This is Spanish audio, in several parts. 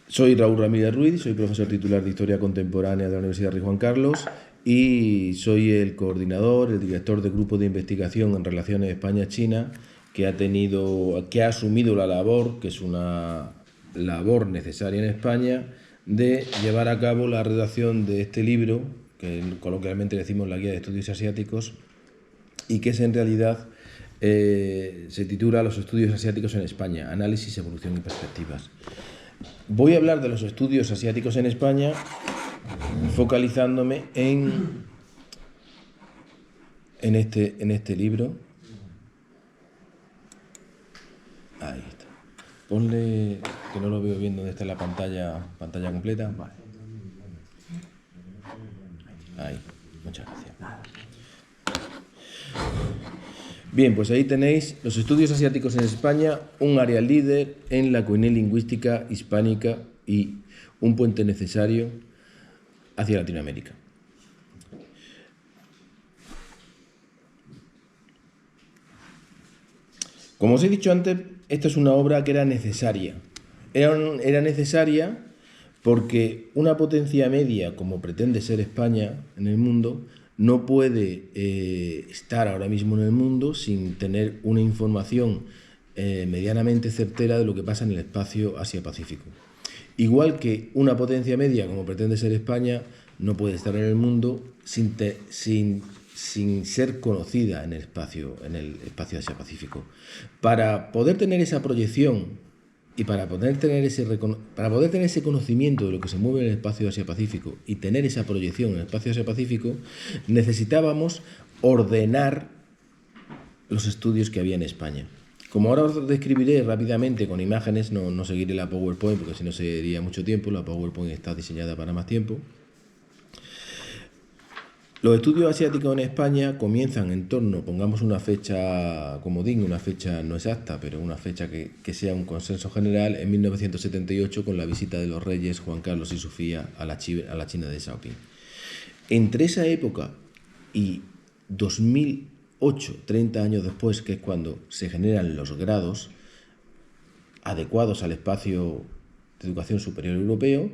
Soy Raúl Ramírez Ruiz, soy profesor titular de Historia Contemporánea de la Universidad Rey Juan Carlos y soy el coordinador, el director del grupo de investigación en relaciones España-China que ha asumido la labor, que es una labor necesaria en España, de llevar a cabo la redacción de este libro, que coloquialmente decimos la Guía de Estudios Asiáticos, y que es en realidad se titula Los estudios asiáticos en España, análisis, evolución y perspectivas. Voy a hablar de los estudios asiáticos en España, focalizándome en este libro. Ahí está. Ponle, que no lo veo bien dónde está la pantalla completa. Vale. Ahí, muchas gracias. Bien, pues ahí tenéis los estudios asiáticos en España, un área líder en la comunidad lingüística hispánica y un puente necesario hacia Latinoamérica. Como os he dicho antes, esta es una obra que era necesaria. Era necesaria porque una potencia media, como pretende ser España en el mundo, no puede estar ahora mismo en el mundo sin tener una información medianamente certera de lo que pasa en el espacio Asia-Pacífico. Igual que una potencia media, como pretende ser España, no puede estar en el mundo sin ser conocida en el espacio Asia-Pacífico. Para poder tener esa proyección y para poder tener ese conocimiento de lo que se mueve en el espacio Asia-Pacífico y tener esa proyección en el espacio Asia-Pacífico, necesitábamos ordenar los estudios que había en España. Como ahora os describiré rápidamente con imágenes, no seguiré la PowerPoint porque si no sería mucho tiempo, la PowerPoint está diseñada para más tiempo. Los estudios asiáticos en España comienzan en torno, pongamos una fecha comodín, una fecha no exacta, pero una fecha que sea un consenso general, en 1978 con la visita de los reyes Juan Carlos y Sofía a la China de Xiaoping. Entre esa época y 2008, 30 años después, que es cuando se generan los grados adecuados al espacio de educación superior europeo,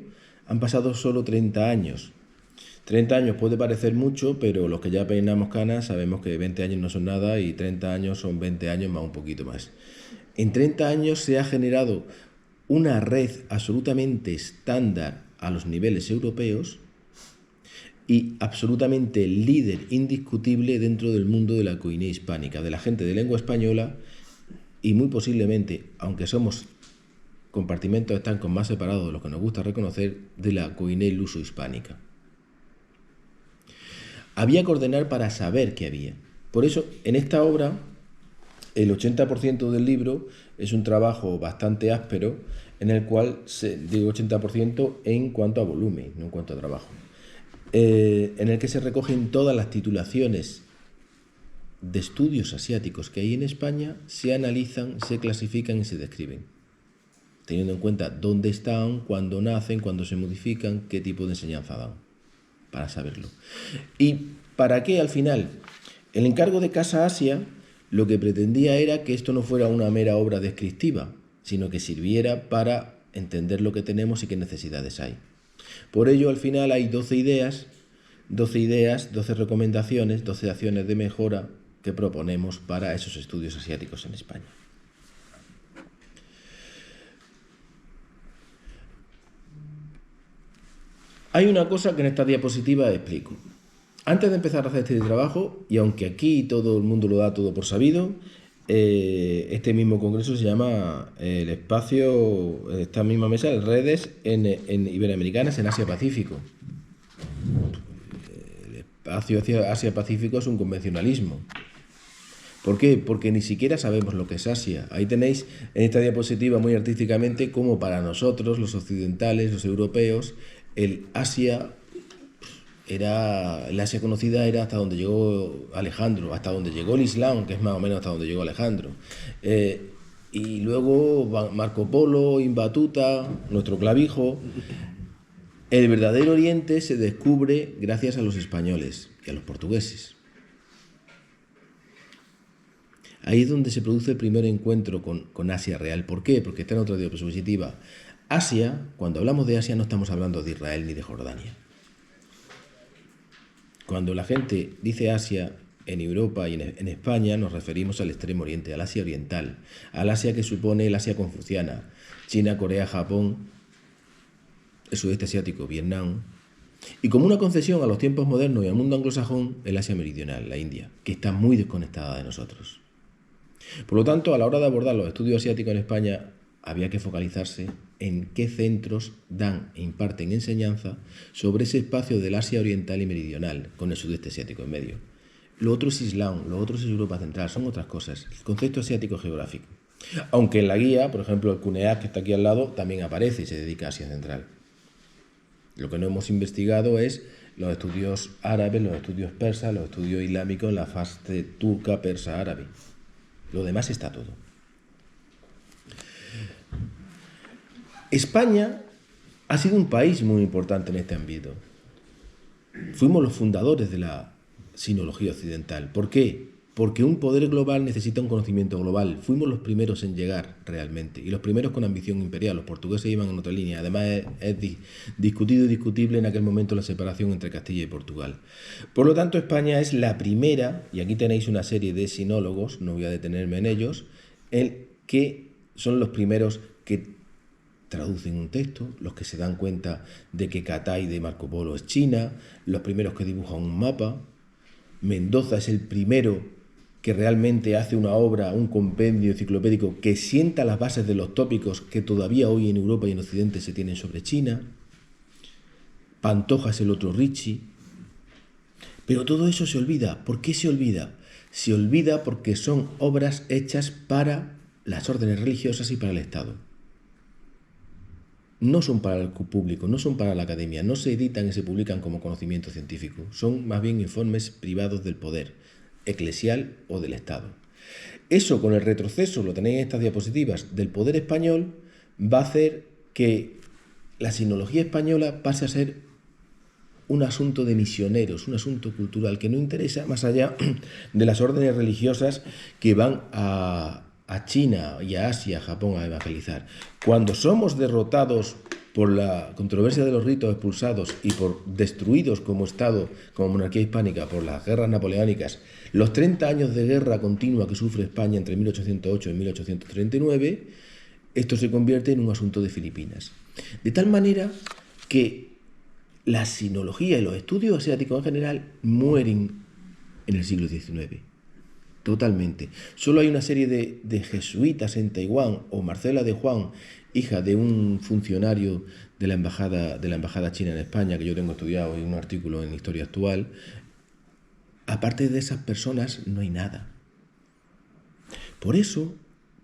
han pasado solo 30 años. 30 años puede parecer mucho, pero los que ya peinamos canas sabemos que 20 años no son nada y 30 años son 20 años más un poquito más. En 30 años se ha generado una red absolutamente estándar a los niveles europeos y absolutamente líder indiscutible dentro del mundo de la comunidad hispánica, de la gente de lengua española y muy posiblemente, aunque somos compartimentos estancos más separados de los que nos gusta reconocer, de la comunidad luso-hispánica. Había que ordenar para saber qué había. Por eso, en esta obra, el 80% del libro es un trabajo bastante áspero, en el cual, digo 80% en cuanto a volumen, no en cuanto a trabajo, en el que se recogen todas las titulaciones de estudios asiáticos que hay en España, se analizan, se clasifican y se describen, teniendo en cuenta dónde están, cuándo nacen, cuándo se modifican, qué tipo de enseñanza dan, para saberlo. ¿Y para qué al final? El encargo de Casa Asia lo que pretendía era que esto no fuera una mera obra descriptiva, sino que sirviera para entender lo que tenemos y qué necesidades hay. Por ello, al final hay 12 ideas, 12 recomendaciones, 12 acciones de mejora que proponemos para esos estudios asiáticos en España. Hay una cosa que en esta diapositiva explico. Antes de empezar a hacer este trabajo, y aunque aquí todo el mundo lo da todo por sabido, este mismo congreso se llama el espacio, esta misma mesa, redes en iberoamericanas en Asia-Pacífico. El espacio Asia-Pacífico es un convencionalismo. ¿Por qué? Porque ni siquiera sabemos lo que es Asia. Ahí tenéis en esta diapositiva muy artísticamente cómo para nosotros, los occidentales, los europeos, el Asia conocida era hasta donde llegó Alejandro, hasta donde llegó el Islam, que es más o menos hasta donde llegó Alejandro. Y luego Marco Polo, Ibn Battuta, nuestro clavijo. El verdadero Oriente se descubre gracias a los españoles y a los portugueses. Ahí es donde se produce el primer encuentro con Asia real. ¿Por qué? Porque está en otra diapositiva. Asia, cuando hablamos de Asia, no estamos hablando de Israel ni de Jordania. Cuando la gente dice Asia, en Europa y en España nos referimos al Extremo Oriente, al Asia Oriental, al Asia que supone el Asia confuciana, China, Corea, Japón, el sudeste asiático, Vietnam, y como una concesión a los tiempos modernos y al mundo anglosajón, el Asia Meridional, la India, que está muy desconectada de nosotros. Por lo tanto, a la hora de abordar los estudios asiáticos en España, había que focalizarse en qué centros dan e imparten enseñanza sobre ese espacio del Asia Oriental y Meridional, con el sudeste asiático en medio. Lo otro es Islam, lo otro es Europa Central, son otras cosas. El concepto asiático geográfico. Aunque en la guía, por ejemplo, el CUNEAC, que está aquí al lado, también aparece y se dedica a Asia Central. Lo que no hemos investigado es los estudios árabes, los estudios persas, los estudios islámicos en la fase turca, persa, árabe. Lo demás está todo. España ha sido un país muy importante en este ámbito. Fuimos los fundadores de la sinología occidental. ¿Por qué? Porque un poder global necesita un conocimiento global. Fuimos los primeros en llegar realmente, y los primeros con ambición imperial. Los portugueses iban en otra línea. Además es discutido y discutible en aquel momento la separación entre Castilla y Portugal. Por lo tanto, España es la primera, y aquí tenéis una serie de sinólogos, no voy a detenerme en ellos, que son los primeros que traducen un texto, los que se dan cuenta de que Catay de Marco Polo es China, los primeros que dibujan un mapa. Mendoza es el primero que realmente hace una obra, un compendio enciclopédico que sienta las bases de los tópicos que todavía hoy en Europa y en Occidente se tienen sobre China. Pantoja es el otro Ricci. Pero todo eso se olvida. ¿Por qué se olvida? Se olvida porque son obras hechas para las órdenes religiosas y para el Estado. No son para el público, no son para la academia, no se editan y se publican como conocimiento científico. Son más bien informes privados del poder eclesial o del Estado. Eso, con el retroceso, lo tenéis en estas diapositivas, del poder español, va a hacer que la sinología española pase a ser un asunto de misioneros, un asunto cultural que no interesa más allá de las órdenes religiosas que van a China y a Asia, a Japón a evangelizar. Cuando somos derrotados por la controversia de los ritos expulsados y por destruidos como Estado, como monarquía hispánica, por las guerras napoleónicas, los 30 años de guerra continua que sufre España entre 1808 y 1839, esto se convierte en un asunto de Filipinas. De tal manera que la sinología y los estudios asiáticos en general mueren en el siglo XIX. Totalmente. Solo hay una serie de jesuitas en Taiwán, o Marcela de Juan, hija de un funcionario de la embajada china en España, que yo tengo estudiado en un artículo en Historia Actual. Aparte de esas personas no hay nada. Por eso,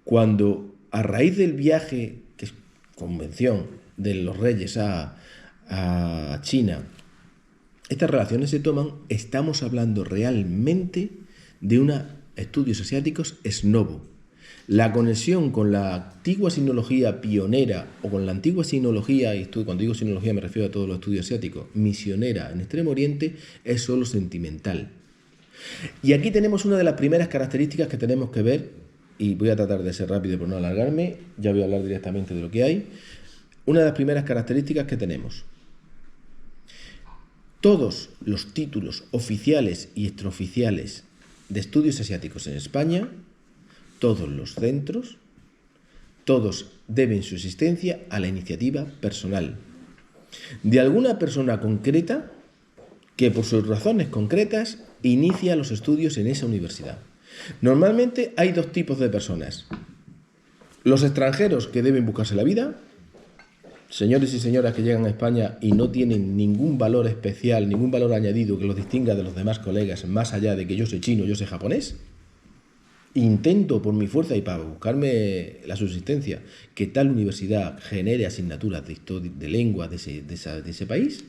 cuando a raíz del viaje, que es convención, de los reyes a China, estas relaciones se toman, estamos hablando realmente de una estudios asiáticos es novo. La conexión con la antigua sinología pionera o con la antigua sinología, y cuando digo sinología me refiero a todos los estudios asiáticos, misionera en Extremo Oriente, es solo sentimental. Y aquí tenemos una de las primeras características que tenemos que ver, y voy a tratar de ser rápido por no alargarme, ya voy a hablar directamente de lo que hay. Una de las primeras características que tenemos: todos los títulos oficiales y extraoficiales de estudios asiáticos en España, todos los centros, todos deben su existencia a la iniciativa personal de alguna persona concreta que por sus razones concretas inicia los estudios en esa universidad. Normalmente hay dos tipos de personas: los extranjeros que deben buscarse la vida, señores y señoras que llegan a España y no tienen ningún valor especial, ningún valor añadido que los distinga de los demás colegas, más allá de que yo soy chino, yo soy japonés. Intento por mi fuerza y para buscarme la subsistencia que tal universidad genere asignaturas de lengua de ese país.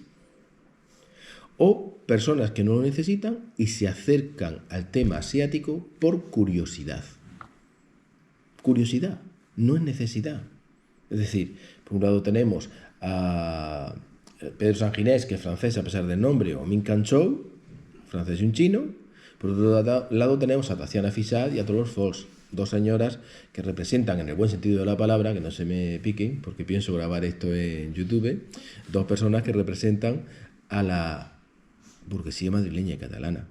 O personas que no lo necesitan y se acercan al tema asiático por curiosidad. Curiosidad, no es necesidad. Es decir, por un lado tenemos a Pedro Sanginés, que es francés a pesar del nombre, o Min Can-chou, francés y un chino. Por otro lado tenemos a Tatiana Fisad y a Dolores Fols, dos señoras que representan, en el buen sentido de la palabra, que no se me piquen, porque pienso grabar esto en YouTube, dos personas que representan a la burguesía madrileña y catalana,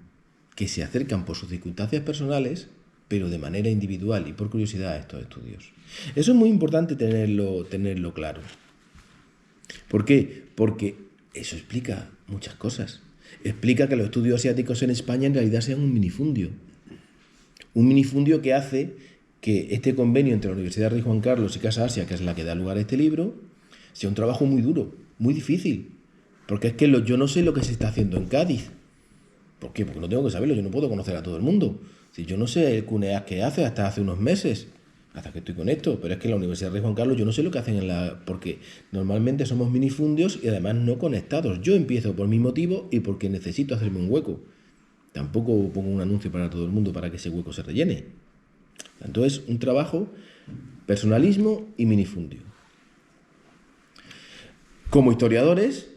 que se acercan por sus circunstancias personales, pero de manera individual y por curiosidad a estos estudios. Eso es muy importante tenerlo claro. ¿Por qué? Porque eso explica muchas cosas. Explica que los estudios asiáticos en España en realidad sean un minifundio. Un minifundio que hace que este convenio entre la Universidad Rey Juan Carlos y Casa Asia, que es la que da lugar a este libro, sea un trabajo muy duro, muy difícil. Porque es que yo no sé lo que se está haciendo en Cádiz. ¿Por qué? Porque no tengo que saberlo, yo no puedo conocer a todo el mundo. Si yo no sé el CUNEAS que hace hasta hace unos meses, hasta que estoy con esto, pero es que en la Universidad Rey Juan Carlos yo no sé lo que hacen porque normalmente somos minifundios y además no conectados. Yo empiezo por mi motivo y porque necesito hacerme un hueco. Tampoco pongo un anuncio para todo el mundo para que ese hueco se rellene. Entonces, un trabajo, personalismo y minifundio. Como historiadores,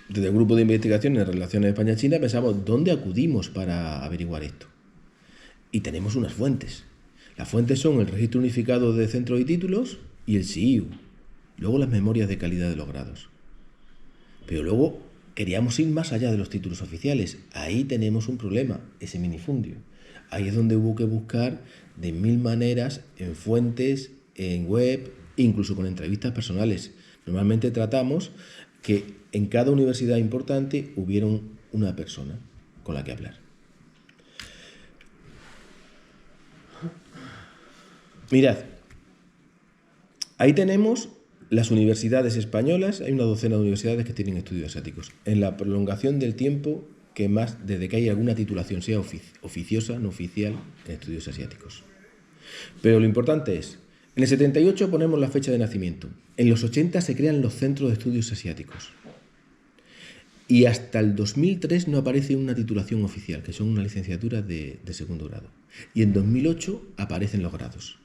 desde el grupo de investigación en relaciones España-China pensamos dónde acudimos para averiguar esto. Y tenemos unas fuentes. Las fuentes son el Registro Unificado de Centros y Títulos y el SIIU. Luego las memorias de calidad de los grados. Pero luego queríamos ir más allá de los títulos oficiales. Ahí tenemos un problema, ese minifundio. Ahí es donde hubo que buscar de mil maneras en fuentes, en web, incluso con entrevistas personales. Normalmente tratamos que en cada universidad importante hubiera una persona con la que hablar. Mirad, ahí tenemos las universidades españolas, hay una docena de universidades que tienen estudios asiáticos. En la prolongación del tiempo que más, desde que hay alguna titulación, sea oficiosa, no oficial, en estudios asiáticos. Pero lo importante es, en el 78 ponemos la fecha de nacimiento, en los 80 se crean los centros de estudios asiáticos. Y hasta el 2003 no aparece una titulación oficial, que son una licenciatura de segundo grado. Y en 2008 aparecen los grados.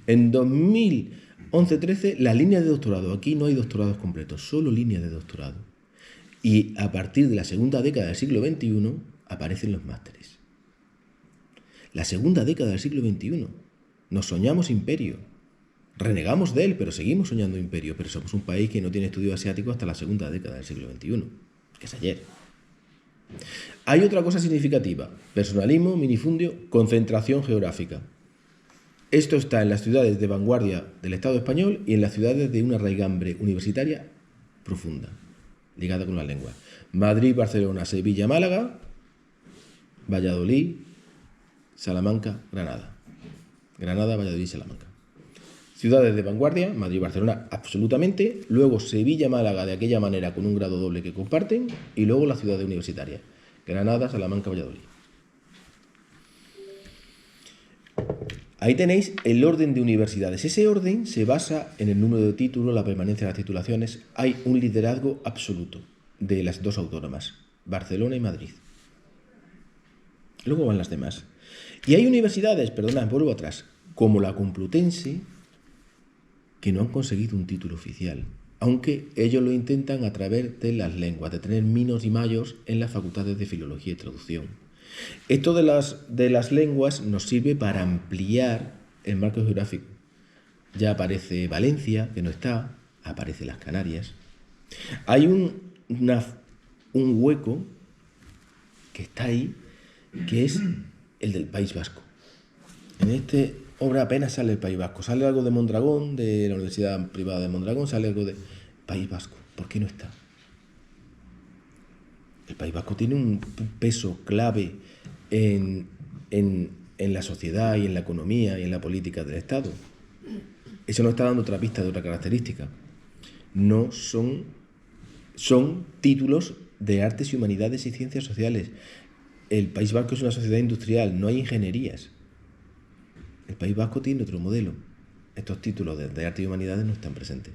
En 2011-13 la línea de doctorado, aquí no hay doctorados completos, solo líneas de doctorado. Y a partir de la segunda década del siglo XXI aparecen los másteres. La segunda década del siglo XXI. Nos soñamos imperio. Renegamos de él, pero seguimos soñando imperio. Pero somos un país que no tiene estudios asiáticos hasta la segunda década del siglo XXI, que es ayer. Hay otra cosa significativa. Personalismo, minifundio, concentración geográfica. Esto está en las ciudades de vanguardia del Estado español y en las ciudades de una raigambre universitaria profunda, ligada con la lengua. Madrid, Barcelona, Sevilla, Málaga, Valladolid, Salamanca, Granada. Granada, Valladolid, Salamanca. Ciudades de vanguardia, Madrid, Barcelona, absolutamente. Luego Sevilla, Málaga, de aquella manera, con un grado doble que comparten. Y luego las ciudades universitarias, Granada, Salamanca, Valladolid. Ahí tenéis el orden de universidades. Ese orden se basa en el número de títulos, la permanencia de las titulaciones. Hay un liderazgo absoluto de las dos autónomas, Barcelona y Madrid. Luego van las demás. Y hay universidades, perdonad, vuelvo atrás, como la Complutense, que no han conseguido un título oficial, aunque ellos lo intentan a través de las lenguas, de tener minos y mayos en las facultades de Filología y Traducción. Esto de las lenguas nos sirve para ampliar el marco geográfico. Ya aparece Valencia, que no está, aparece las Canarias. Hay un hueco que está ahí, que es el del País Vasco. En esta obra apenas sale el País Vasco. Sale algo de Mondragón, de la Universidad Privada de Mondragón, sale algo de País Vasco. ¿Por qué no está? El País Vasco tiene un peso clave en la sociedad y en la economía y en la política del Estado. Eso nos está dando otra pista de otra característica. No son títulos de artes y humanidades y ciencias sociales. El País Vasco es una sociedad industrial, no hay ingenierías. El País Vasco tiene otro modelo. Estos títulos de artes y humanidades no están presentes.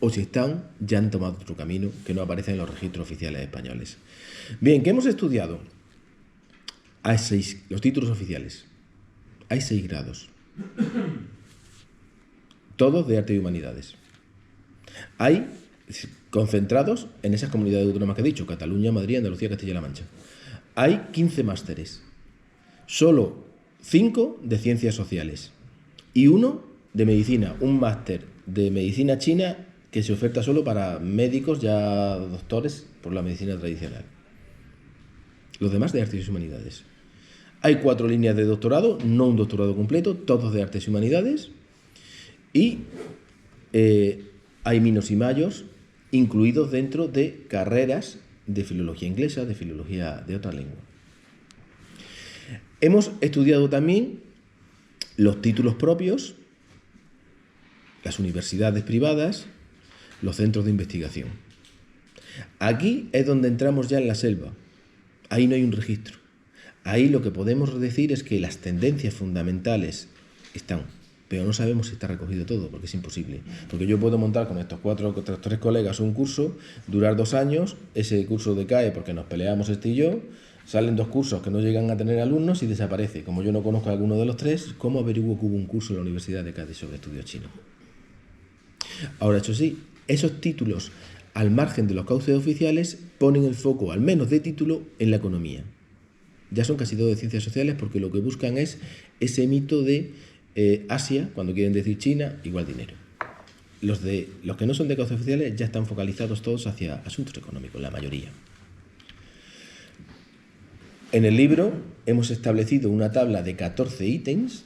O si están, ya han tomado otro camino que no aparece en los registros oficiales españoles. Bien, ¿qué hemos estudiado? Hay los títulos oficiales. Hay 6 grados. Todos de arte y humanidades. Hay concentrados en esas comunidades autónomas que he dicho, Cataluña, Madrid, Andalucía, Castilla-La Mancha. Hay 15 másteres. Solo 5 de ciencias sociales y 1 de medicina, un máster de medicina china que se oferta solo para médicos ya doctores por la medicina tradicional. Los demás de artes y humanidades. Hay 4 líneas de doctorado, no un doctorado completo, todos de artes y humanidades. Y hay minos y mayos incluidos dentro de carreras de filología inglesa, de filología de otra lengua. Hemos estudiado también los títulos propios, las universidades privadas, los centros de investigación. Aquí es donde entramos ya en la selva. Ahí no hay un registro. Ahí lo que podemos decir es que las tendencias fundamentales están, pero no sabemos si está recogido todo, porque es imposible. Porque yo puedo montar con estos 3 colegas un curso, durar 2 años, ese curso decae porque nos peleamos este y yo, salen 2 cursos que no llegan a tener alumnos y desaparece. Como yo no conozco a alguno de los 3, ¿cómo averiguo que hubo un curso en la Universidad de Cádiz sobre estudios chinos? Ahora, eso sí, esos títulos, al margen de los cauces oficiales, ponen el foco, al menos de título, en la economía. Ya son casi todo de ciencias sociales porque lo que buscan es ese mito de Asia, cuando quieren decir China, igual dinero. Los que no son de cauces oficiales ya están focalizados todos hacia asuntos económicos, la mayoría. En el libro hemos establecido una tabla de 14 ítems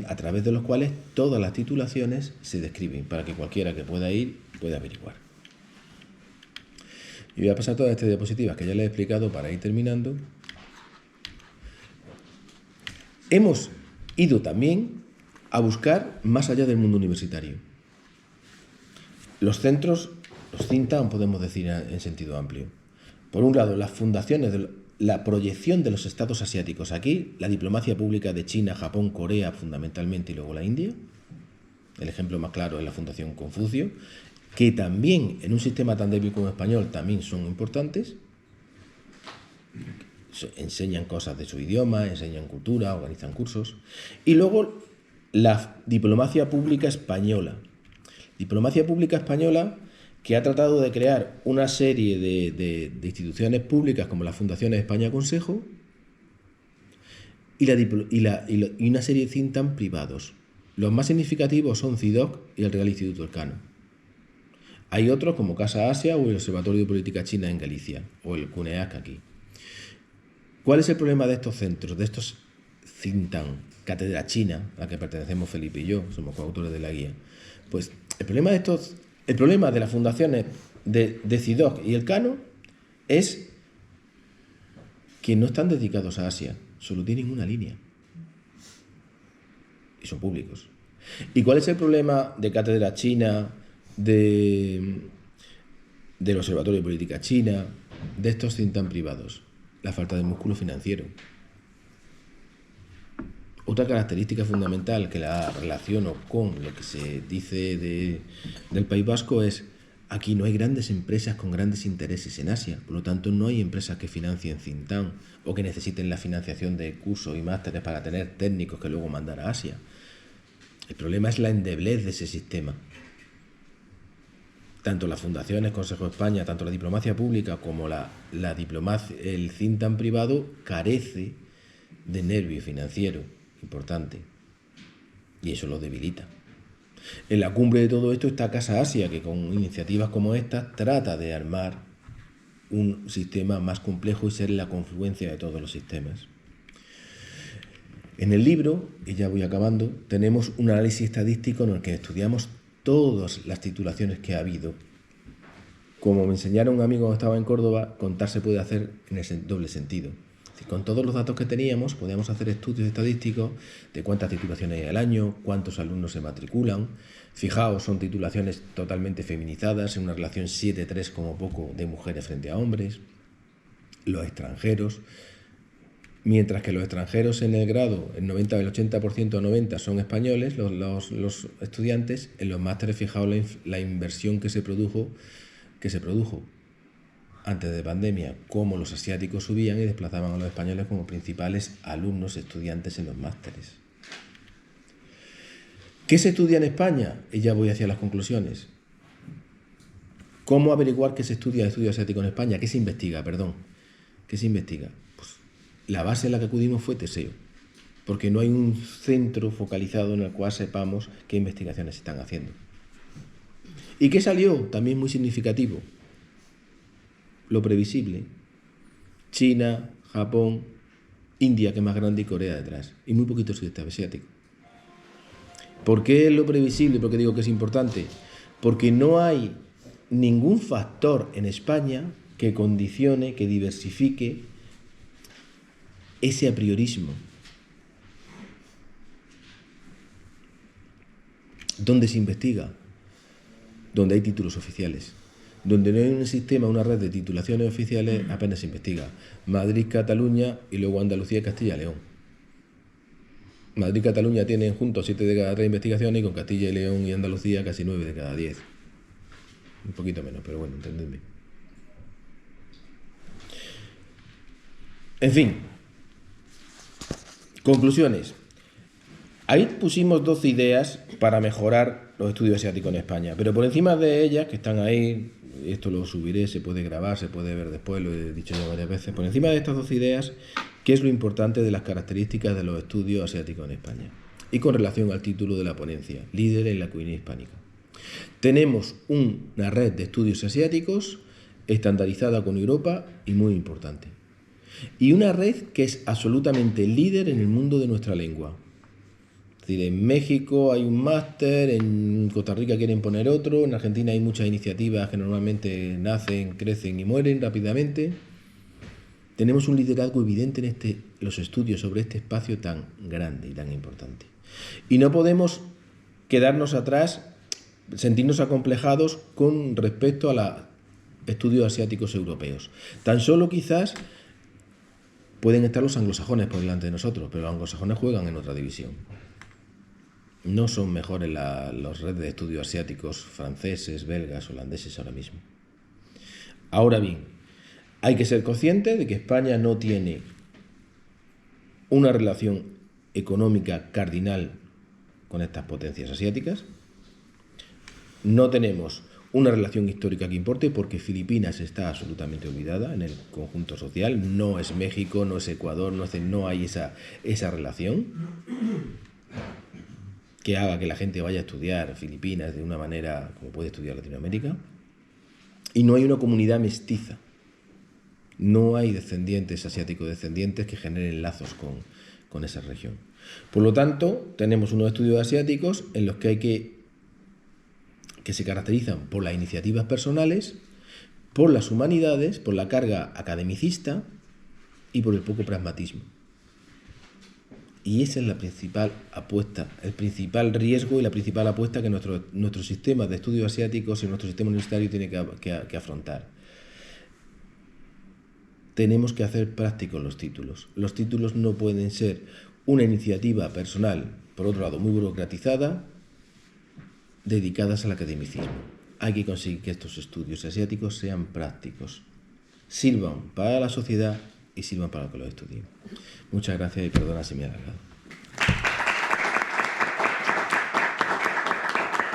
a través de los cuales todas las titulaciones se describen para que cualquiera que pueda ir pueda averiguar. Y voy a pasar todas estas diapositivas que ya les he explicado para ir terminando. Hemos ido también a buscar más allá del mundo universitario. Los centros, los think tank, podemos decir en sentido amplio. Por un lado, las fundaciones, la proyección de los estados asiáticos. Aquí, la diplomacia pública de China, Japón, Corea, fundamentalmente, y luego la India. El ejemplo más claro es la Fundación Confucio, que también, en un sistema tan débil como el español, también son importantes. Enseñan cosas de su idioma, enseñan cultura, organizan cursos. Y luego, la diplomacia pública española. Diplomacia pública española que ha tratado de crear una serie de instituciones públicas como la Fundación España Consejo y una serie de think tank privados. Los más significativos son CIDOC y el Real Instituto Elcano. Hay otros como Casa Asia o el Observatorio de Política China en Galicia o el CUNEAC aquí. ¿Cuál es el problema de estos centros, de estos think tank? Cátedra China, a la que pertenecemos Felipe y yo, somos coautores de la guía. Pues el problema de las fundaciones de CIDOC y Elcano es que no están dedicados a Asia, solo tienen una línea. Y son públicos. ¿Y cuál es el problema de Cátedra China, del Observatorio de Política China, de estos think tank privados? La falta de músculo financiero. Otra característica fundamental que la relaciono con lo que se dice del País Vasco es: aquí no hay grandes empresas con grandes intereses en Asia, por lo tanto no hay empresas que financien think tank o que necesiten la financiación de cursos y másteres para tener técnicos que luego mandar a Asia. El problema es la endeblez de ese sistema. Tanto las fundaciones, Consejo de España, tanto la diplomacia pública como el think tank privado carece de nervio financiero importante, y eso lo debilita. En la cumbre de todo esto está Casa Asia, que con iniciativas como esta trata de armar un sistema más complejo y ser la confluencia de todos los sistemas. En el libro, y ya voy acabando, tenemos un análisis estadístico en el que estudiamos todas las titulaciones que ha habido. Como me enseñaron un amigo cuando estaba en Córdoba, contar se puede hacer en ese doble sentido. Con todos los datos que teníamos, podíamos hacer estudios estadísticos de cuántas titulaciones hay al año, cuántos alumnos se matriculan. Fijaos, son titulaciones totalmente feminizadas, en una relación 7:3 como poco de mujeres frente a hombres. Los extranjeros, mientras que los extranjeros en el grado, el 80% a 90% son españoles, los estudiantes, en los másteres, fijaos la inversión que se produjo antes de pandemia, cómo los asiáticos subían y desplazaban a los españoles como principales alumnos, estudiantes en los másteres. ¿Qué se estudia en España? Y ya voy hacia las conclusiones. ¿Cómo averiguar qué se estudia estudio asiático en España? ¿Qué se investiga? ¿Qué se investiga? Pues la base en la que acudimos fue Teseo. porque no hay un centro focalizado en el cual sepamos qué investigaciones se están haciendo. ¿Y qué salió? También muy significativo. Lo previsible. China, Japón, India, que es más grande, y Corea detrás. Y muy poquito sudeste asiático. ¿Por qué es lo previsible? ¿Por qué digo que es importante? Porque no hay ningún factor en España que condicione, que diversifique ese apriorismo. ¿Dónde se investiga? Donde hay títulos oficiales. Donde no hay un sistema, una red de titulaciones oficiales, apenas se investiga. Madrid, Cataluña y luego Andalucía y Castilla y León. Madrid y Cataluña tienen juntos 7 de cada 3 investigaciones y con Castilla y León y Andalucía casi 9 de cada 10. Un poquito menos, pero bueno, entendedme. En fin. Conclusiones. Ahí pusimos 12 ideas para mejorar los estudios asiáticos en España, pero por encima de ellas, que están ahí, esto lo subiré, se puede grabar, se puede ver después, lo he dicho ya varias veces, por encima de estas 12 ideas, ¿qué es lo importante de las características de los estudios asiáticos en España? Y con relación al título de la ponencia, líder en la cuina hispánica. Tenemos una red de estudios asiáticos estandarizada con Europa y muy importante. Y una red que es absolutamente líder en el mundo de nuestra lengua. Es decir, en México hay un máster, en Costa Rica quieren poner otro, en Argentina hay muchas iniciativas que normalmente nacen, crecen y mueren rápidamente. Tenemos un liderazgo evidente en los estudios sobre este espacio tan grande y tan importante. Y no podemos quedarnos atrás, sentirnos acomplejados con respecto a los estudios asiáticos europeos. Tan solo quizás pueden estar los anglosajones por delante de nosotros, pero los anglosajones juegan en otra división. No son mejores los redes de estudios asiáticos franceses, belgas, holandeses ahora mismo. Ahora bien, hay que ser consciente de que España no tiene una relación económica cardinal con estas potencias asiáticas. No tenemos una relación histórica que importe porque Filipinas está absolutamente olvidada en el conjunto social. No es México, no es Ecuador, no hay esa relación que haga que la gente vaya a estudiar Filipinas de una manera como puede estudiar Latinoamérica. Y no hay una comunidad mestiza. No hay descendientes asiáticos descendientes que generen lazos con esa región. Por lo tanto, tenemos unos estudios asiáticos en los que se caracterizan por las iniciativas personales, por las humanidades, por la carga academicista y por el poco pragmatismo. Y esa es la principal apuesta, el principal riesgo y la principal apuesta que nuestro sistema de estudios asiáticos y nuestro sistema universitario tiene que afrontar. Tenemos que hacer prácticos los títulos. Los títulos no pueden ser una iniciativa personal, por otro lado muy burocratizada, dedicadas al academicismo. Hay que conseguir que estos estudios asiáticos sean prácticos, sirvan para la sociedad y sirvan para que los estudien. Muchas gracias y perdona si me he alargado.